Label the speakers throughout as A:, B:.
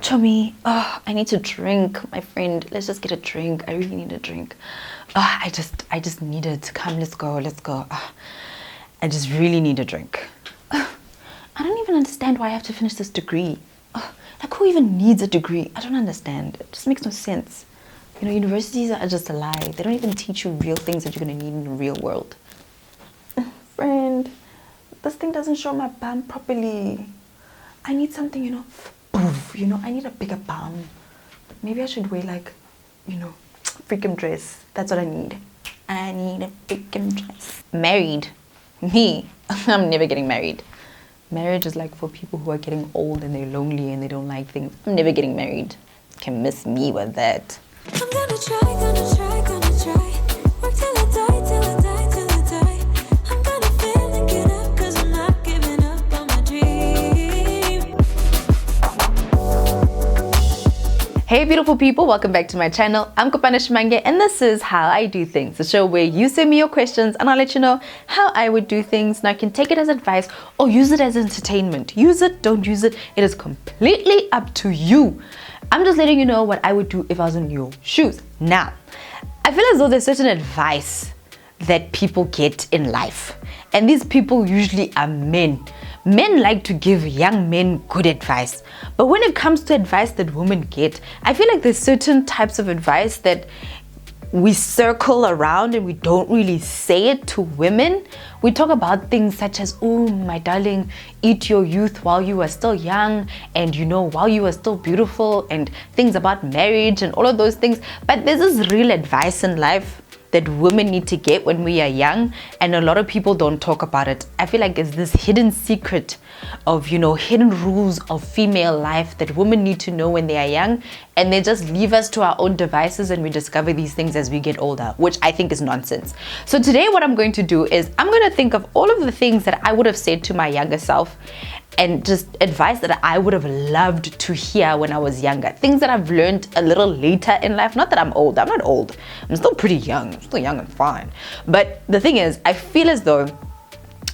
A: Chomi, oh, I need to drink. My friend, let's just get a drink. I really need a drink. Oh, I just need it. Come, let's go. Oh, I just really need a drink. I don't even understand why I have to finish this degree. Like, who even needs a degree? I don't understand. It just makes no sense. You know, universities are just a lie. They don't even teach you real things that you're going to need in the real world. Friend, this thing doesn't show my bum properly. I need something, you know, poof, you know, I need a bigger bum. Maybe I should wear like, you know, freaking dress. That's what I need. I need a freaking dress. Married. Me. I'm never getting married. Marriage is like for people who are getting old and they're lonely and they don't like things. I'm never getting married. You can miss me with that. I'm gonna try. Work till I die. I'm gonna fail and get up, cause I'm not giving up on my dream. Hey beautiful people, welcome back to my channel. I'm Kopano and this is How I Do Things, the show where you send me your questions and I'll let you know how I would do things. Now I can take it as advice or use it as entertainment. Use it, don't use it. It is completely up to you. I'm just letting you know what I would do if I was in your shoes. Now, I feel as though there's certain advice that people get in life. And these people usually are men. Men like to give young men good advice. But when it comes to advice that women get, I feel like there's certain types of advice that we circle around and we don't really say it to women. We talk about things such as, oh, my darling, eat your youth while you are still young and, you know, while you are still beautiful, and things about marriage and all of those things. But there's this real advice in life that women need to get when we are young, and a lot of people don't talk about it. I feel like it's this hidden secret of, you know, hidden rules of female life that women need to know when they are young, and they just leave us to our own devices and we discover these things as we get older, which I think is nonsense. So today what I'm going to do is I'm going to think of all of the things that I would have said to my younger self, and just advice that I would have loved to hear when I was younger. Things that I've learned a little later in life. Not that I'm old. I'm not old. I'm still pretty young. I'm still young and fine. But the thing is, I feel as though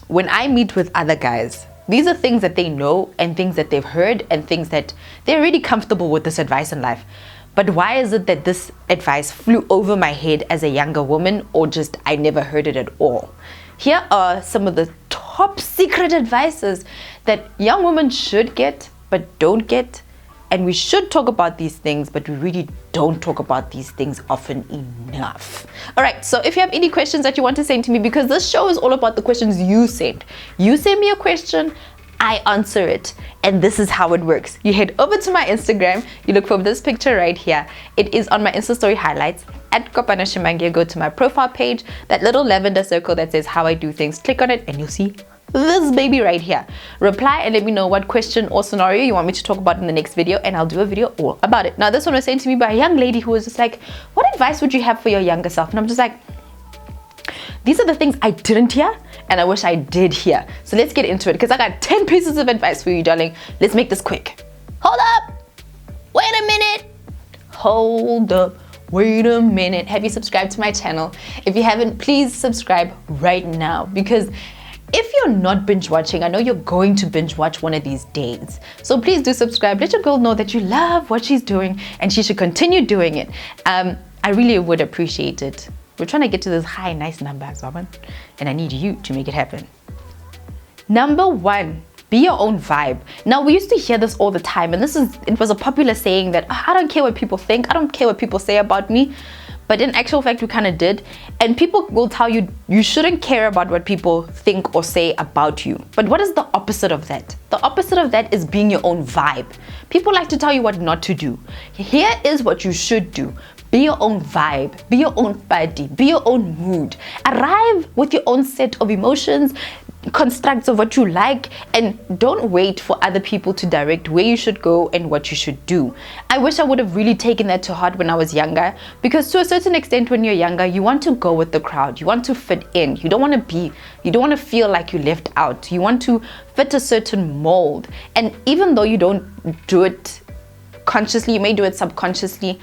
A: when I meet with other guys, these are things that they know and things that they've heard and things that they're really comfortable with this advice in life. But why is it that this advice flew over my head as a younger woman, or just I never heard it at all? Here are some of the top secret advices that young women should get but don't get, and we should talk about these things, but we really don't talk about these things often enough. All right, so if you have any questions that you want to send to me, because this show is all about the questions you send. You send me a question, I answer it, and this is how it works. You head over to my Instagram, you look for this picture right here. It is on my Insta story highlights at Kopano. Go to my profile page, that little lavender circle that says How I Do Things. Click on it and you'll see this baby right here. Reply and let me know what question or scenario you want me to talk about in the next video, and I'll do a video all about it. Now this one was sent to me by a young lady who was just like, what advice would you have for your younger self? And I'm just like, these are the things I didn't hear and I wish I did hear. So let's get into it, because I got 10 pieces of advice for you, darling. Let's make this quick. Hold up. Wait a minute. Hold up. Wait a minute. Have you subscribed to my channel? If you haven't, please subscribe right now, because if you're not binge watching, I know you're going to binge watch one of these days. So please do subscribe. Let your girl know that you love what she's doing and she should continue doing it. I really would appreciate it. We're trying to get to this high, nice number, Robin, and I need you to make it happen. Number 1, be your own vibe. Now, we used to hear this all the time, and it was a popular saying that, oh, I don't care what people think. I don't care what people say about me. But in actual fact, we kind of did. And people will tell you, you shouldn't care about what people think or say about you. But what is the opposite of that? The opposite of that is being your own vibe. People like to tell you what not to do. Here is what you should do. Be your own vibe, be your own body, be your own mood. Arrive with your own set of emotions, constructs of what you like, and don't wait for other people to direct where you should go and what you should do. I wish I would have really taken that to heart when I was younger, because to a certain extent when you're younger, you want to go with the crowd, you want to fit in, you don't want to feel like you left out, you want to fit a certain mold. And even though you don't do it consciously, you may do it subconsciously,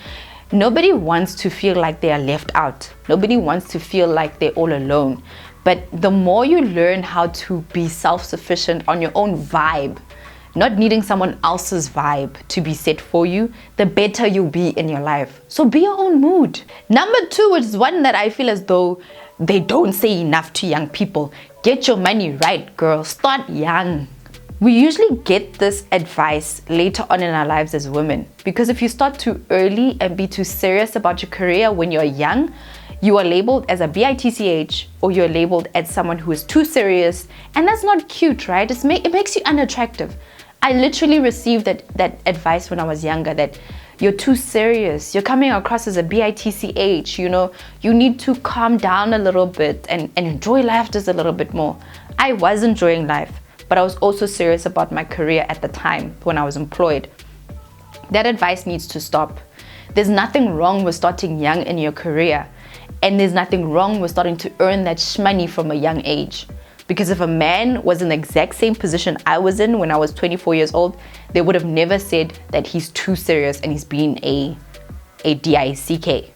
A: nobody wants to feel like they are left out. Nobody wants to feel like they're all alone. But the more you learn how to be self-sufficient on your own vibe, not needing someone else's vibe to be set for you, the better you'll be in your life. So be your own mood. Number 2, which is one that I feel as though they don't say enough to young people. Get your money right, girl. Start young. We usually get this advice later on in our lives as women, because if you start too early and be too serious about your career when you're young, you are labeled as a bitch, or you're labeled as someone who is too serious, and that's not cute, right? It makes you unattractive. I literally received that advice when I was younger, that you're too serious, you're coming across as a bitch, you know, you need to calm down a little bit and enjoy life just a little bit more. I was enjoying life, but I was also serious about my career at the time when I was employed. That advice needs to stop. There's nothing wrong with starting young in your career, and there's nothing wrong with starting to earn that shmoney from a young age. Because if a man was in the exact same position I was in when I was 24 years old, they would have never said that he's too serious and he's being a dick.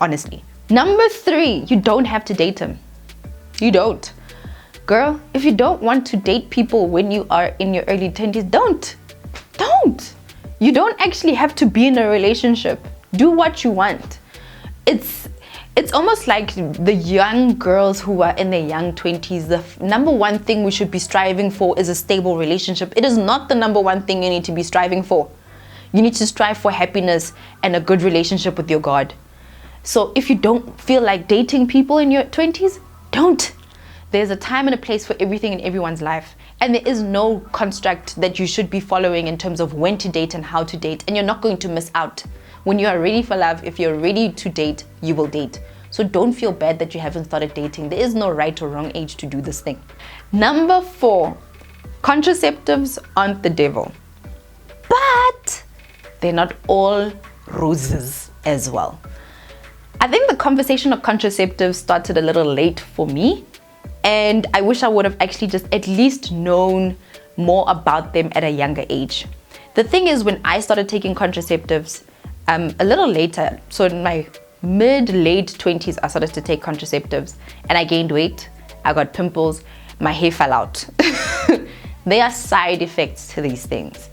A: Honestly. Number 3, you don't have to date him. You don't. Girl, if you don't want to date people when you are in your early 20s, don't. You don't actually have to be in a relationship. Do what you want. It's almost like the young girls who are in their young 20s, the number one thing we should be striving for is a stable relationship. It is not the number one thing you need to be striving for. You need to strive for happiness and a good relationship with your God. So if you don't feel like dating people in your 20s, don't. There's a time and a place for everything in everyone's life. And there is no construct that you should be following in terms of when to date and how to date. And you're not going to miss out. When you are ready for love, if you're ready to date, you will date. So don't feel bad that you haven't started dating. There is no right or wrong age to do this thing. Number 4, contraceptives aren't the devil. But they're not all roses as well. I think the conversation of contraceptives started a little late for me. And I wish I would have actually just at least known more about them at a younger age. The thing is, when I started taking contraceptives, a little later, so in my mid-late 20s, I started to take contraceptives and I gained weight, I got pimples, my hair fell out. There are side effects to these things.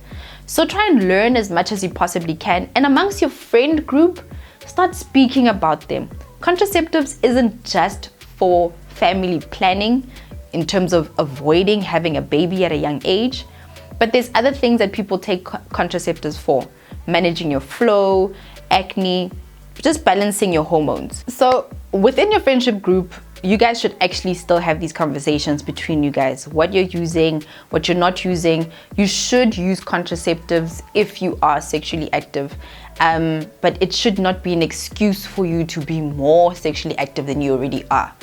A: So try and learn as much as you possibly can, and amongst your friend group, start speaking about them. Contraceptives isn't just for family planning in terms of avoiding having a baby at a young age, but there's other things that people take contraceptives for. Managing your flow, acne, just balancing your hormones. So within your friendship group, you guys should actually still have these conversations between you guys. What you're using, what you're not using. You should use contraceptives if you are sexually active. But it should not be an excuse for you to be more sexually active than you already are.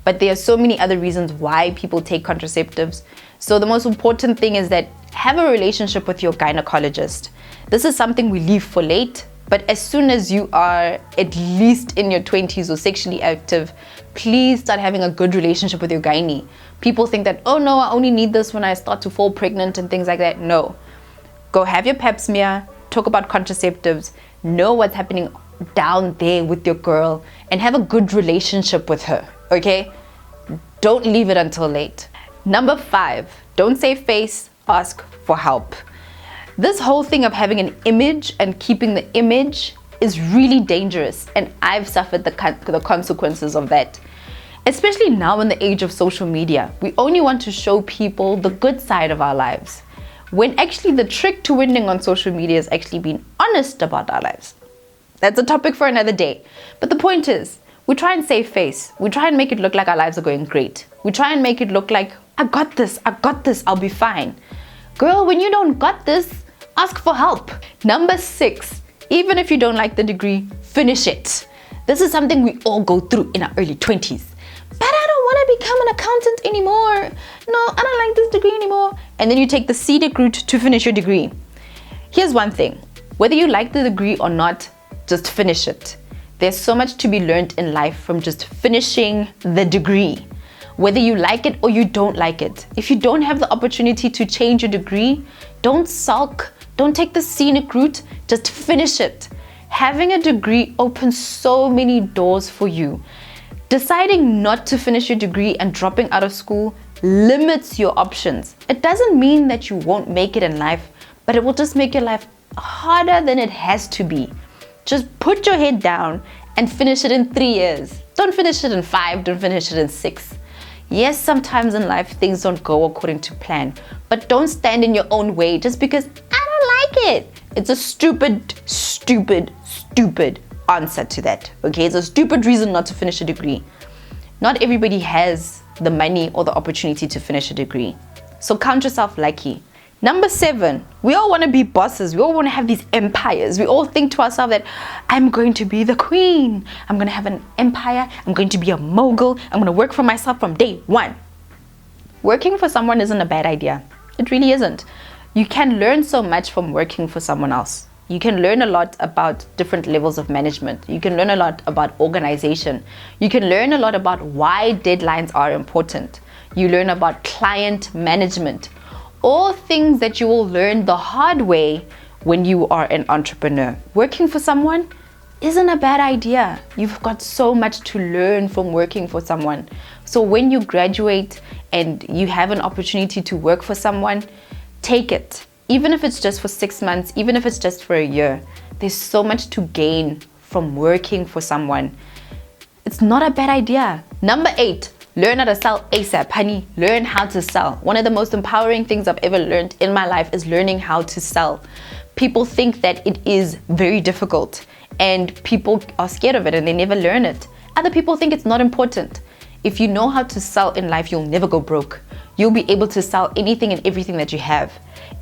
A: But there are so many other reasons why people take contraceptives. So the most important thing is that have a relationship with your gynecologist. This is something we leave for late, but as soon as you are at least in your 20s or sexually active, please start having a good relationship with your gynae. People think that, oh no, I only need this when I start to fall pregnant and things like that. No. Go have your pap smear, talk about contraceptives, know what's happening down there with your girl, and have a good relationship with her, okay? Don't leave it until late. Number 5, don't save face, ask for help. This whole thing of having an image and keeping the image is really dangerous, and I've suffered the consequences of that. Especially now in the age of social media, we only want to show people the good side of our lives, when actually the trick to winning on social media is actually being honest about our lives. That's a topic for another day. But the point is, we try and save face. We try and make it look like our lives are going great. We try and make it look like, I got this, I'll be fine. Girl, when you don't got this, ask for help. Number 6, even if you don't like the degree, finish it. This is something we all go through in our early 20s. But I don't want to become an accountant anymore. No, I don't like this degree anymore. And then you take the scenic route to finish your degree. Here's one thing. Whether you like the degree or not, just finish it. There's so much to be learned in life from just finishing the degree. Whether you like it or you don't like it. If you don't have the opportunity to change your degree, don't sulk. Don't take the scenic route, just finish it. Having a degree opens so many doors for you. Deciding not to finish your degree and dropping out of school limits your options. It doesn't mean that you won't make it in life, but it will just make your life harder than it has to be. Just put your head down and finish it in 3 years. Don't finish it in 5, don't finish it in 6. Yes, sometimes in life things don't go according to plan, but don't stand in your own way just because I don't like it. It's a stupid answer to that. Okay, it's a stupid reason not to finish a degree. Not everybody has the money or the opportunity to finish a degree. So count yourself lucky. Number 7, we all want to be bosses. We all want to have these empires. We all think to ourselves that I'm going to be the queen. I'm going to have an empire. I'm going to be a mogul. I'm going to work for myself from day one. Working for someone isn't a bad idea. It really isn't. You can learn so much from working for someone else. You can learn a lot about different levels of management. You can learn a lot about organization. You can learn a lot about why deadlines are important. You learn about client management. All things that you will learn the hard way when you are an entrepreneur. Working for someone isn't a bad idea. You've got so much to learn from working for someone. So when you graduate and you have an opportunity to work for someone, take it. Even if it's just for 6 months, even if it's just for a year, there's so much to gain from working for someone. It's not a bad idea. Number 8, learn how to sell ASAP, honey. Learn how to sell. One of the most empowering things I've ever learned in my life is learning how to sell. People think that it is very difficult and people are scared of it and they never learn it. Other people think it's not important. If you know how to sell in life, you'll never go broke. You'll be able to sell anything and everything that you have.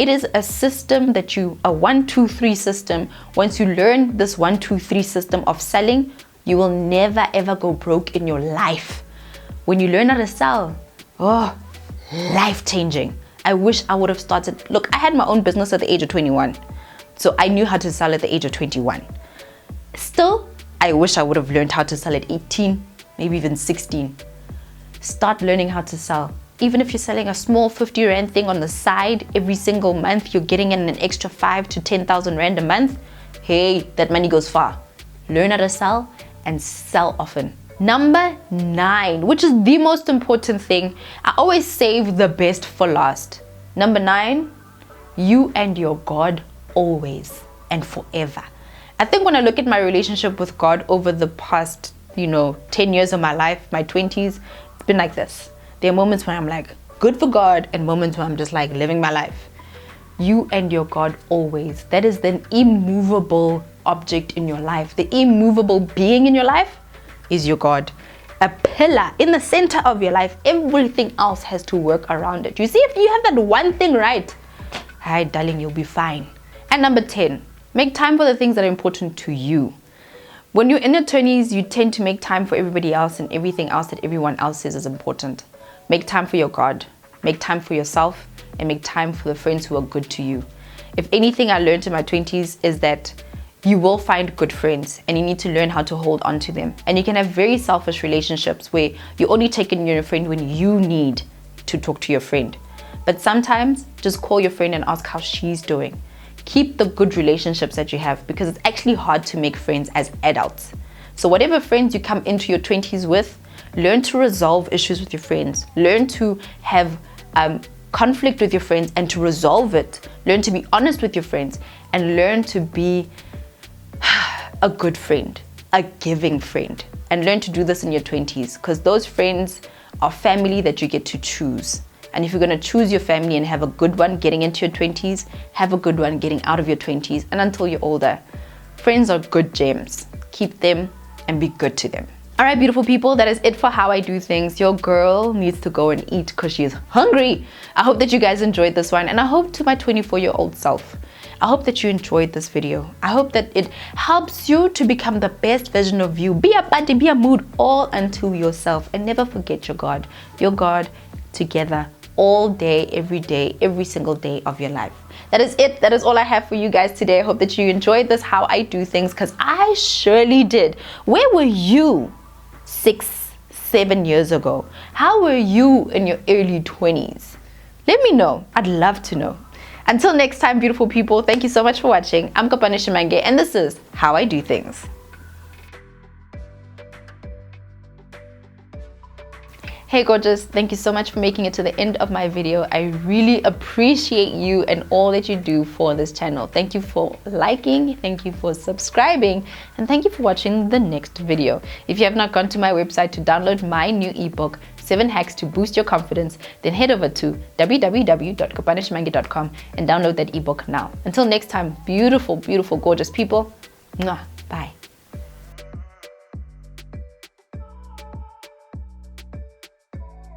A: It is a system that a 1, 2, 3 system. Once you learn this 1, 2, 3 system of selling, you will never ever go broke in your life. When you learn how to sell, life changing. I wish I would have started. Look, I had my own business at the age of 21. So I knew how to sell at the age of 21. Still, I wish I would have learned how to sell at 18, maybe even 16. Start learning how to sell. Even if you're selling a small 50 Rand thing on the side, every single month you're getting in an extra 5 to 10,000 Rand a month. Hey, that money goes far. Learn how to sell and sell often. Number 9, which is the most important thing. I always save the best for last. Number 9, you and your God always and forever. I think when I look at my relationship with God over the past, 10 years of my life, my 20s, it's been like this. There are moments when I'm like, good for God, and moments when I'm just like living my life. You and your God always. That is the immovable object in your life. The immovable being in your life is your God. A pillar in the center of your life. Everything else has to work around it. You see, if you have that one thing right, hi, darling, you'll be fine. And number 10, make time for the things that are important to you. When you're in your 20s, you tend to make time for everybody else and everything else that everyone else says is important. Make time for your God, make time for yourself, and make time for the friends who are good to you. If anything I learned in my 20s is that you will find good friends and you need to learn how to hold on to them. And you can have very selfish relationships where you only take in your friend when you need to talk to your friend. But sometimes just call your friend and ask how she's doing. Keep the good relationships that you have because it's actually hard to make friends as adults. So whatever friends you come into your 20s with, learn to resolve issues with your friends. Learn to have conflict with your friends and to resolve it. Learn to be honest with your friends and learn to be a good friend, a giving friend. And learn to do this in your 20s because those friends are family that you get to choose. And if you're going to choose your family and have a good one getting into your 20s, have a good one getting out of your 20s and until you're older. Friends are good gems. Keep them and be good to them. All right, beautiful people, that is it for how I do things. Your girl needs to go and eat because she is hungry. I hope that you guys enjoyed this one, and I hope to my 24-year-old self, I hope that you enjoyed this video. I hope that it helps you to become the best version of you. Be a body, be a mood, all unto yourself, and never forget your God together all day, every single day of your life. That is it. That is all I have for you guys today. I hope that you enjoyed this how I do things because I surely did. Where were you 6, 7 years ago? How were you in your early 20s? Let me know. I'd love to know. Until next time, beautiful people, thank you so much for watching. I'm Kopano and this is How I Do Things. Hey gorgeous, thank you so much for making it to the end of my video. I really appreciate you and all that you do for this channel. Thank you for liking, thank you for subscribing, and thank you for watching the next video. If you have not gone to my website to download my new ebook, 7 Hacks to Boost Your Confidence, then head over to www.kopanoshimange.com and download that ebook now. Until next time, beautiful, beautiful, gorgeous people. Mwah, bye.